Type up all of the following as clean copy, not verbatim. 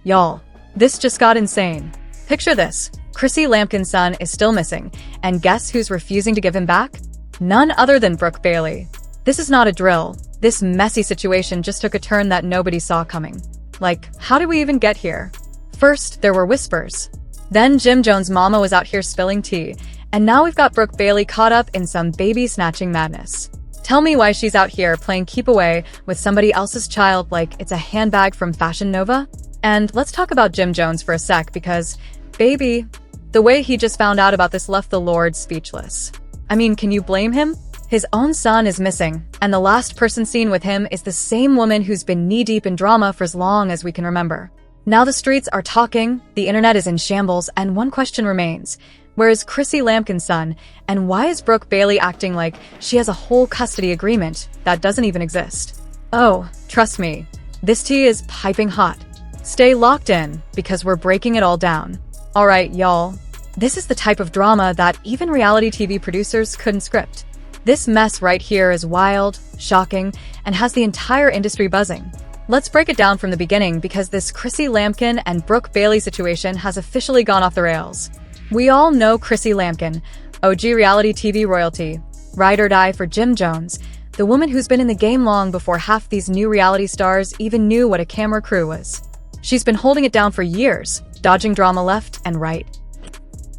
Y'all, this just got insane. Picture this. Chrissy Lampkin's son is still missing, and guess who's refusing to give him back? None other than Brooke Bailey. This is not a drill. This messy situation just took a turn that nobody saw coming. Like, how did we even get here? First, there were whispers. Then Jim Jones' mama was out here spilling tea, and now we've got Brooke Bailey caught up in some baby-snatching madness. Tell me why she's out here playing keep away with somebody else's child like it's a handbag from Fashion Nova? And let's talk about Jim Jones for a sec because, baby, the way he just found out about this left the Lord speechless. I mean, can you blame him? His own son is missing, and the last person seen with him is the same woman who's been knee-deep in drama for as long as we can remember. Now the streets are talking, the internet is in shambles, and one question remains. Where is Chrissy Lampkin's son, and why is Brooke Bailey acting like she has a whole custody agreement that doesn't even exist? Oh, trust me, this tea is piping hot. Stay locked in, because we're breaking it all down. Alright, y'all. This is the type of drama that even reality TV producers couldn't script. This mess right here is wild, shocking, and has the entire industry buzzing. Let's break it down from the beginning because this Chrissy Lampkin and Brooke Bailey situation has officially gone off the rails. We all know Chrissy Lampkin, OG reality TV royalty, ride or die for Jim Jones, the woman who's been in the game long before half these new reality stars even knew what a camera crew was. She's been holding it down for years, dodging drama left and right.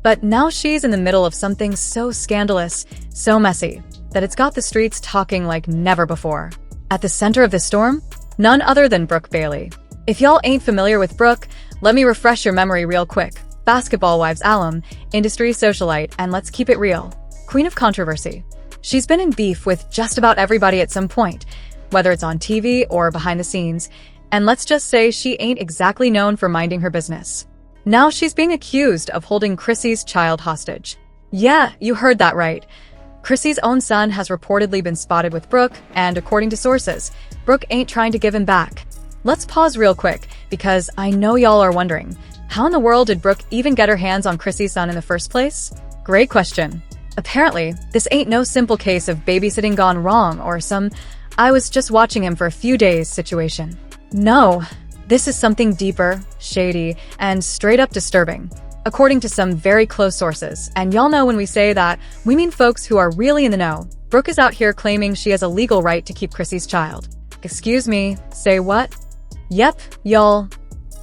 But now she's in the middle of something so scandalous, so messy, that it's got the streets talking like never before. At the center of the storm? None other than Brooke Bailey. If y'all ain't familiar with Brooke, let me refresh your memory real quick. Basketball wives alum, industry socialite, and let's keep it real. Queen of controversy. She's been in beef with just about everybody at some point, whether it's on TV or behind the scenes, and let's just say she ain't exactly known for minding her business. Now she's being accused of holding Chrissy's child hostage. Yeah, you heard that right. Chrissy's own son has reportedly been spotted with Brooke, and according to sources, Brooke ain't trying to give him back. Let's pause real quick, because I know y'all are wondering, how in the world did Brooke even get her hands on Chrissy's son in the first place? Great question. Apparently, this ain't no simple case of babysitting gone wrong or some "I was just watching him for a few days" situation. No, this is something deeper, shady, and straight up disturbing. According to some very close sources, and y'all know when we say that, we mean folks who are really in the know, Brooke is out here claiming she has a legal right to keep Chrissy's child. Excuse me, say what? Yep, y'all.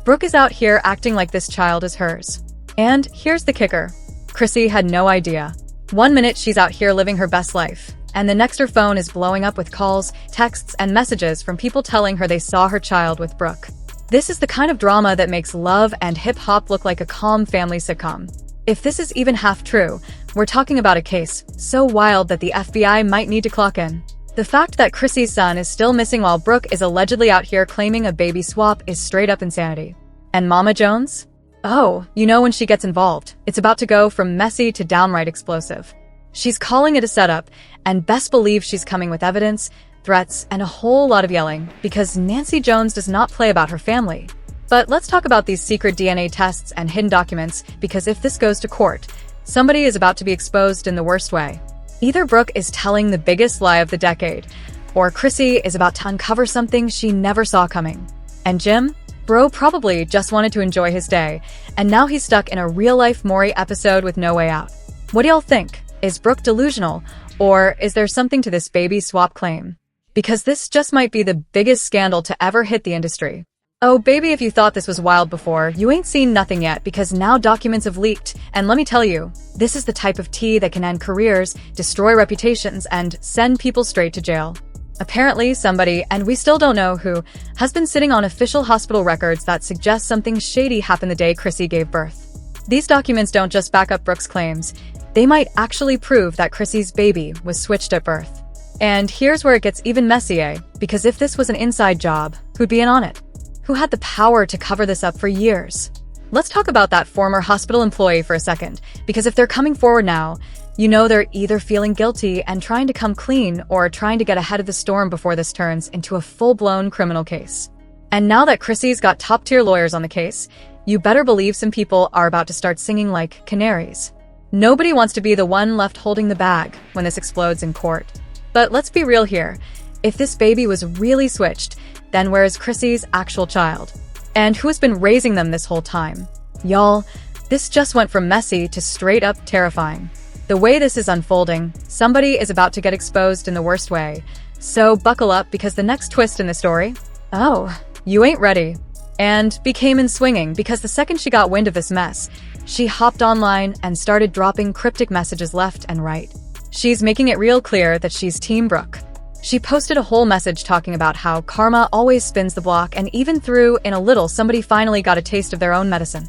Brooke is out here acting like this child is hers. And here's the kicker. Chrissy had no idea. One minute she's out here living her best life, and the next her phone is blowing up with calls, texts, and messages from people telling her they saw her child with Brooke. This is the kind of drama that makes love and hip-hop look like a calm family sitcom. If this is even half true, we're talking about a case so wild that the FBI might need to clock in. The fact that Chrissy's son is still missing while Brooke is allegedly out here claiming a baby swap is straight up insanity. And Mama Jones? Oh, you know when she gets involved, it's about to go from messy to downright explosive. She's calling it a setup, and best believe she's coming with evidence, threats, and a whole lot of yelling, because Nancy Jones does not play about her family. But let's talk about these secret DNA tests and hidden documents, because if this goes to court, somebody is about to be exposed in the worst way. Either Brooke is telling the biggest lie of the decade, or Chrissy is about to uncover something she never saw coming. And Jim? Bro probably just wanted to enjoy his day, and now he's stuck in a real-life Maury episode with no way out. What do y'all think? Is Brooke delusional, or is there something to this baby swap claim? Because this just might be the biggest scandal to ever hit the industry. Oh baby, if you thought this was wild before, you ain't seen nothing yet, because now documents have leaked, and let me tell you, this is the type of tea that can end careers, destroy reputations, and send people straight to jail. Apparently, somebody, and we still don't know who, has been sitting on official hospital records that suggest something shady happened the day Chrissy gave birth. These documents don't just back up Brooke's claims, they might actually prove that Chrissy's baby was switched at birth. And here's where it gets even messier, because if this was an inside job, who'd be in on it? Who had the power to cover this up for years? Let's talk about that former hospital employee for a second, because if they're coming forward now, you know they're either feeling guilty and trying to come clean or trying to get ahead of the storm before this turns into a full-blown criminal case. And now that Chrissy's got top-tier lawyers on the case, you better believe some people are about to start singing like canaries. Nobody wants to be the one left holding the bag when this explodes in court. But let's be real here. If this baby was really switched, then where is Chrissy's actual child? And who has been raising them this whole time? Y'all, this just went from messy to straight up terrifying. The way this is unfolding, somebody is about to get exposed in the worst way. So buckle up, because the next twist in the story, oh, you ain't ready. And became in swinging, because the second she got wind of this mess, she hopped online and started dropping cryptic messages left and right. She's making it real clear that she's Team Brooke. She posted a whole message talking about how karma always spins the block, and even threw in a little somebody finally got a taste of their own medicine.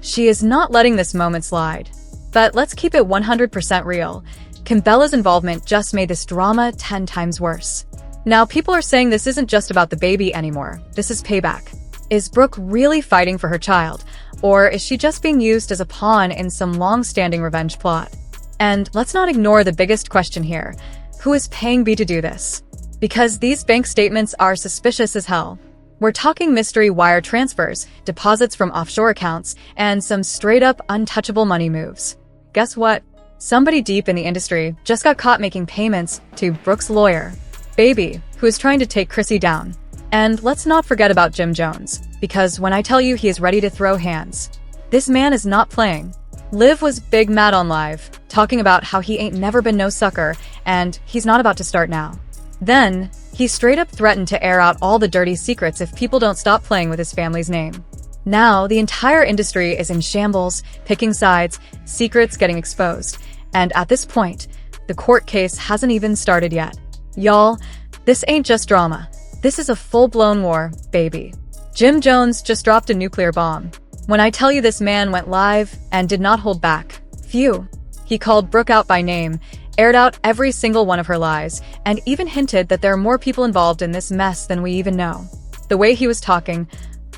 She is not letting this moment slide. But let's keep it 100% real. Kimbella's involvement just made this drama 10 times worse. Now people are saying this isn't just about the baby anymore. This is payback. Is Brooke really fighting for her child? Or is she just being used as a pawn in some long-standing revenge plot? And let's not ignore the biggest question here. Who is paying B to do this? Because these bank statements are suspicious as hell. We're talking mystery wire transfers, deposits from offshore accounts, and some straight-up untouchable money moves. Guess what? Somebody deep in the industry just got caught making payments to Brooke's lawyer, Baby, who is trying to take Chrissy down. And let's not forget about Jim Jones, because when I tell you he is ready to throw hands, this man is not playing. Liv was big mad on live, talking about how he ain't never been no sucker, and he's not about to start now. Then, he straight up threatened to air out all the dirty secrets if people don't stop playing with his family's name. Now, the entire industry is in shambles, picking sides, secrets getting exposed. And at this point, the court case hasn't even started yet. Y'all, this ain't just drama. This is a full-blown war, baby. Jim Jones just dropped a nuclear bomb. When I tell you this man went live and did not hold back, phew. He called Brooke out by name, aired out every single one of her lies, and even hinted that there are more people involved in this mess than we even know. The way he was talking,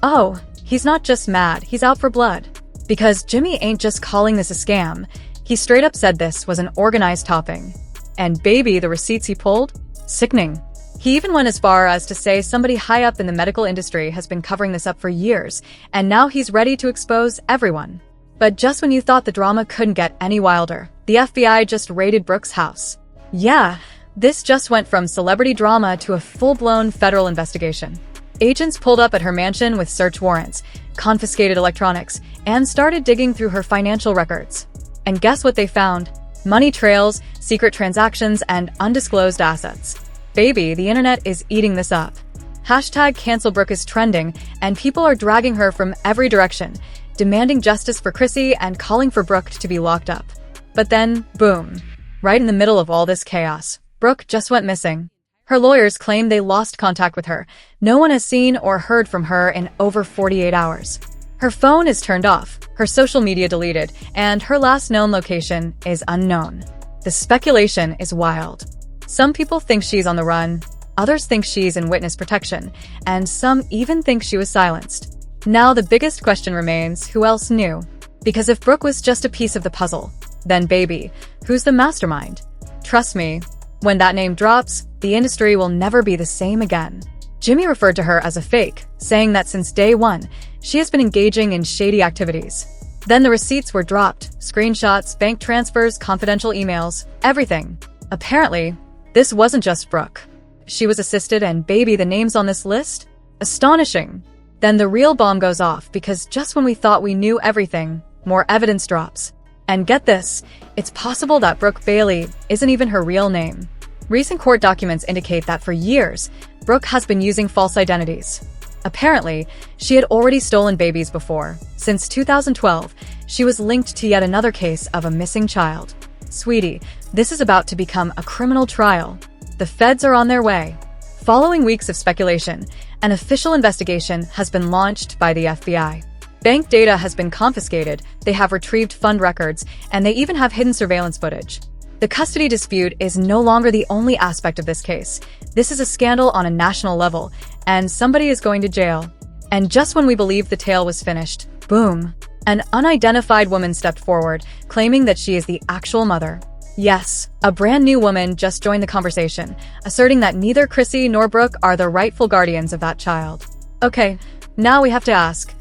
oh, he's not just mad, he's out for blood. Because Jimmy ain't just calling this a scam. He straight up said this was an organized topping. And baby, the receipts he pulled? Sickening. He even went as far as to say somebody high up in the medical industry has been covering this up for years, and now he's ready to expose everyone. But just when you thought the drama couldn't get any wilder, the FBI just raided Brooke's house. Yeah, this just went from celebrity drama to a full-blown federal investigation. Agents pulled up at her mansion with search warrants, confiscated electronics, and started digging through her financial records. And guess what they found? Money trails, secret transactions, and undisclosed assets. Baby, the internet is eating this up. Hashtag cancel Brooke is trending, and people are dragging her from every direction, demanding justice for Chrissy and calling for Brooke to be locked up. But then, boom. Right in the middle of all this chaos, Brooke just went missing. Her lawyers claim they lost contact with her. No one has seen or heard from her in over 48 hours. Her phone is turned off, her social media deleted, and her last known location is unknown. The speculation is wild. Some people think she's on the run, others think she's in witness protection, and some even think she was silenced. Now the biggest question remains, who else knew? Because if Brooke was just a piece of the puzzle, then baby, who's the mastermind? Trust me, when that name drops, the industry will never be the same again. Jimmy referred to her as a fake, saying that since day one, she has been engaging in shady activities. Then the receipts were dropped, screenshots, bank transfers, confidential emails, everything. Apparently, this wasn't just Brooke. She was assisted, and baby, the names on this list? Astonishing. Then the real bomb goes off, because just when we thought we knew everything, more evidence drops. And get this, it's possible that Brooke Bailey isn't even her real name. Recent court documents indicate that for years, Brooke has been using false identities. Apparently, she had already stolen babies before. Since 2012, she was linked to yet another case of a missing child. Sweetie, this is about to become a criminal trial. The feds are on their way. Following weeks of speculation, an official investigation has been launched by the FBI. Bank data has been confiscated, they have retrieved fund records, and they even have hidden surveillance footage. The custody dispute is no longer the only aspect of this case. This is a scandal on a national level, and somebody is going to jail. And just when we believed the tale was finished, boom, an unidentified woman stepped forward, claiming that she is the actual mother. Yes, a brand new woman just joined the conversation, asserting that neither Chrissy nor Brooke are the rightful guardians of that child. Okay, now we have to ask,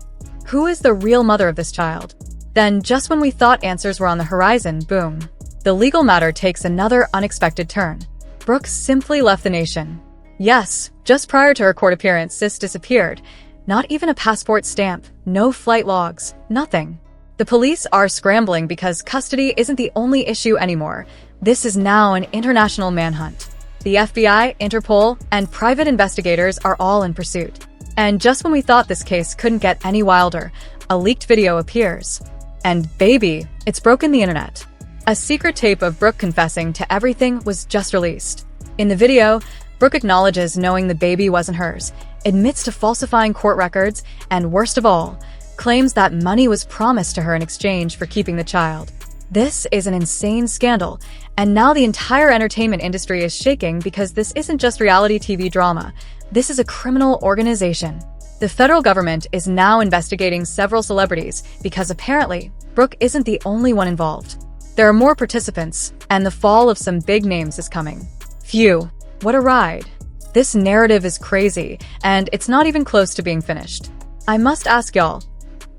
who is the real mother of this child? Then, just when we thought answers were on the horizon, boom. The legal matter takes another unexpected turn. Brooke simply left the nation. Yes, just prior to her court appearance, sis disappeared. Not even a passport stamp, no flight logs, nothing. The police are scrambling because custody isn't the only issue anymore. This is now an international manhunt. The FBI, Interpol, and private investigators are all in pursuit. And just when we thought this case couldn't get any wilder, a leaked video appears. And baby, it's broken the internet. A secret tape of Brooke confessing to everything was just released. In the video, Brooke acknowledges knowing the baby wasn't hers, admits to falsifying court records, and worst of all, claims that money was promised to her in exchange for keeping the child. This is an insane scandal, and now the entire entertainment industry is shaking because this isn't just reality TV drama. This is a criminal organization. The federal government is now investigating several celebrities because apparently Brooke isn't the only one involved. There are more participants, and the fall of some big names is coming. Phew, what a ride. This narrative is crazy, and it's not even close to being finished. I must ask y'all,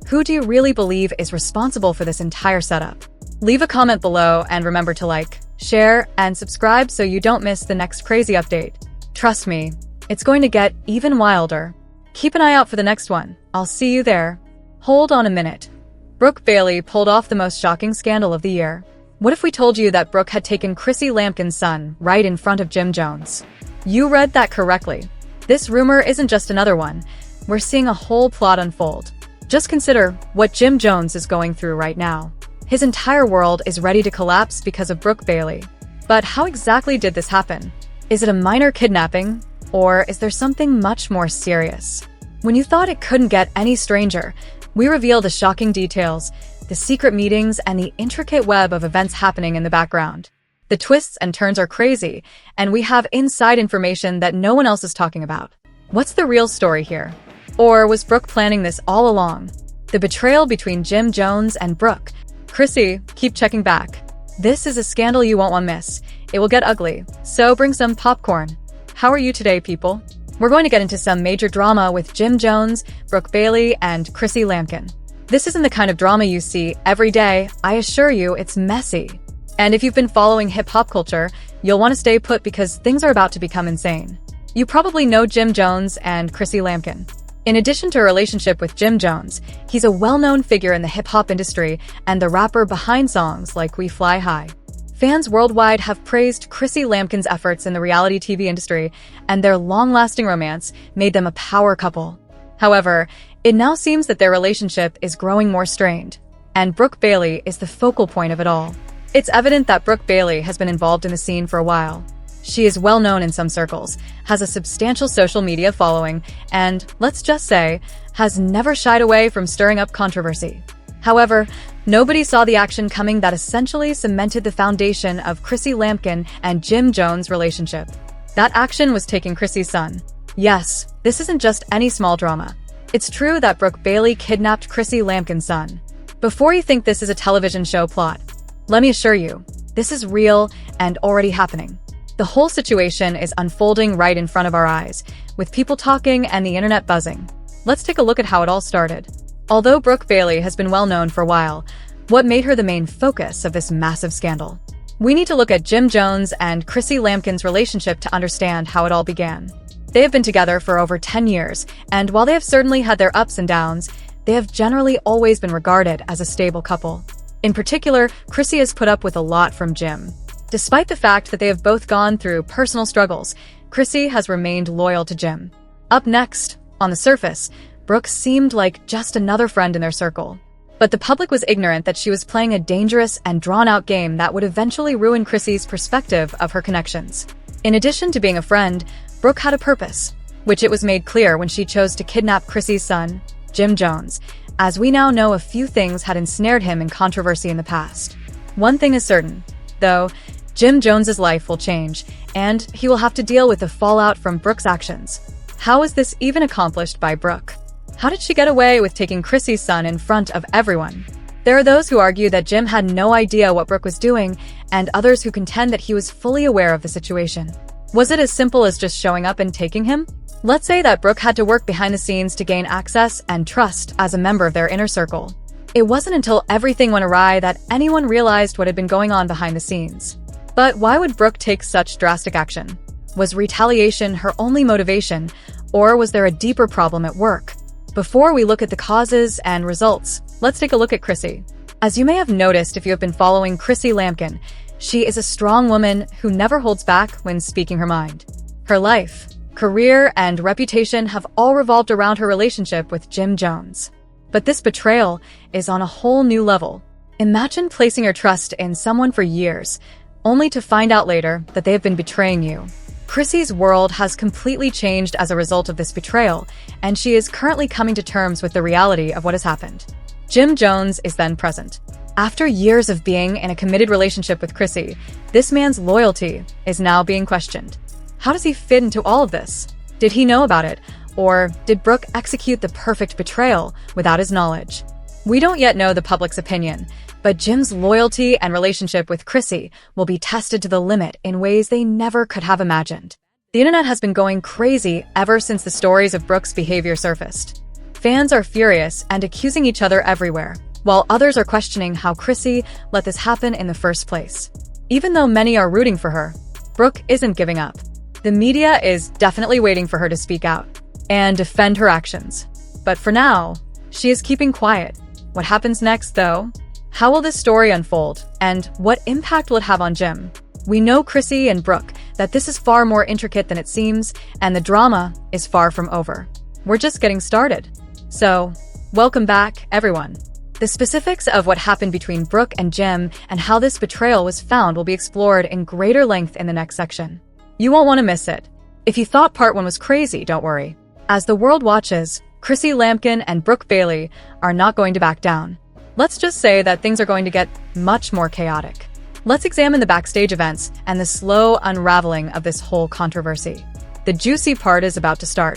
who do you really believe is responsible for this entire setup? Leave a comment below and remember to like, share, and subscribe so you don't miss the next crazy update. Trust me, it's going to get even wilder. Keep an eye out for the next one. I'll see you there. Hold on a minute. Brooke Bailey pulled off the most shocking scandal of the year. What if we told you that Brooke had taken Chrissy Lampkin's son right in front of Jim Jones? You read that correctly. This rumor isn't just another one. We're seeing a whole plot unfold. Just consider what Jim Jones is going through right now. His entire world is ready to collapse because of Brooke Bailey. But how exactly did this happen? Is it a minor kidnapping? Or is there something much more serious? When you thought it couldn't get any stranger, we reveal the shocking details, the secret meetings, and the intricate web of events happening in the background. The twists and turns are crazy, and we have inside information that no one else is talking about. What's the real story here? Or was Brooke planning this all along? The betrayal between Jim Jones and Brooke. Chrissy, keep checking back. This is a scandal you won't want to miss. It will get ugly, so bring some popcorn. How are you today, people? We're going to get into some major drama with Jim Jones, Brooke Bailey, and Chrissy Lampkin. This isn't the kind of drama you see every day. I assure you, it's messy. And if you've been following hip-hop culture, you'll want to stay put because things are about to become insane. You probably know Jim Jones and Chrissy Lampkin. In addition to a relationship with Jim Jones, he's a well-known figure in the hip-hop industry and the rapper behind songs like We Fly High. Fans worldwide have praised Chrissy Lampkin's efforts in the reality TV industry, and their long-lasting romance made them a power couple. However, it now seems that their relationship is growing more strained, and Brooke Bailey is the focal point of it all. It's evident that Brooke Bailey has been involved in the scene for a while. She is well known in some circles, has a substantial social media following, and, let's just say, has never shied away from stirring up controversy. However, nobody saw the action coming that essentially cemented the foundation of Chrissy Lampkin and Jim Jones' relationship. That action was taking Chrissy's son. Yes, this isn't just any small drama. It's true that Brooke Bailey kidnapped Chrissy Lampkin's son. Before you think this is a television show plot, let me assure you, this is real and already happening. The whole situation is unfolding right in front of our eyes, with people talking and the internet buzzing. Let's take a look at how it all started. Although Brooke Bailey has been well known for a while, what made her the main focus of this massive scandal? We need to look at Jim Jones and Chrissy Lampkin's relationship to understand how it all began. They have been together for over 10 years, and while they have certainly had their ups and downs, they have generally always been regarded as a stable couple. In particular, Chrissy has put up with a lot from Jim. Despite the fact that they have both gone through personal struggles, Chrissy has remained loyal to Jim. Up next, on the surface, Brooke seemed like just another friend in their circle. But the public was ignorant that she was playing a dangerous and drawn-out game that would eventually ruin Chrissy's perspective of her connections. In addition to being a friend, Brooke had a purpose, which it was made clear when she chose to kidnap Chrissy's son, Jim Jones, as we now know a few things had ensnared him in controversy in the past. One thing is certain, though, Jim Jones's life will change, and he will have to deal with the fallout from Brooke's actions. How is this even accomplished by Brooke? How did she get away with taking Chrissy's son in front of everyone? There are those who argue that Jim had no idea what Brooke was doing, and others who contend that he was fully aware of the situation. Was it as simple as just showing up and taking him? Let's say that Brooke had to work behind the scenes to gain access and trust as a member of their inner circle. It wasn't until everything went awry that anyone realized what had been going on behind the scenes. But why would Brooke take such drastic action? Was retaliation her only motivation, or was there a deeper problem at work? Before we look at the causes and results, let's take a look at Chrissy. As you may have noticed if you have been following Chrissy Lampkin, she is a strong woman who never holds back when speaking her mind. Her life, career, and reputation have all revolved around her relationship with Jim Jones. But this betrayal is on a whole new level. Imagine placing your trust in someone for years, only to find out later that they have been betraying you. Chrissy's world has completely changed as a result of this betrayal, and she is currently coming to terms with the reality of what has happened. Jim Jones is then present. After years of being in a committed relationship with Chrissy, this man's loyalty is now being questioned. How does he fit into all of this? Did he know about it? Or did Brooke execute the perfect betrayal without his knowledge? We don't yet know the public's opinion, but Jim's loyalty and relationship with Chrissy will be tested to the limit in ways they never could have imagined. The internet has been going crazy ever since the stories of Brooke's behavior surfaced. Fans are furious and accusing each other everywhere, while others are questioning how Chrissy let this happen in the first place. Even though many are rooting for her, Brooke isn't giving up. The media is definitely waiting for her to speak out and defend her actions. But for now, she is keeping quiet. What happens next, though? How will this story unfold, and what impact will it have on Jim? We know Chrissy and Brooke that this is far more intricate than it seems, and the drama is far from over. We're just getting started. So, welcome back, everyone. The specifics of what happened between Brooke and Jim and how this betrayal was found will be explored in greater length in the next section. You won't want to miss it. If you thought part 1 was crazy, don't worry. As the world watches, Chrissy Lampkin and Brooke Bailey are not going to back down. Let's just say that things are going to get much more chaotic. Let's examine the backstage events and the slow unraveling of this whole controversy. The juicy part is about to start.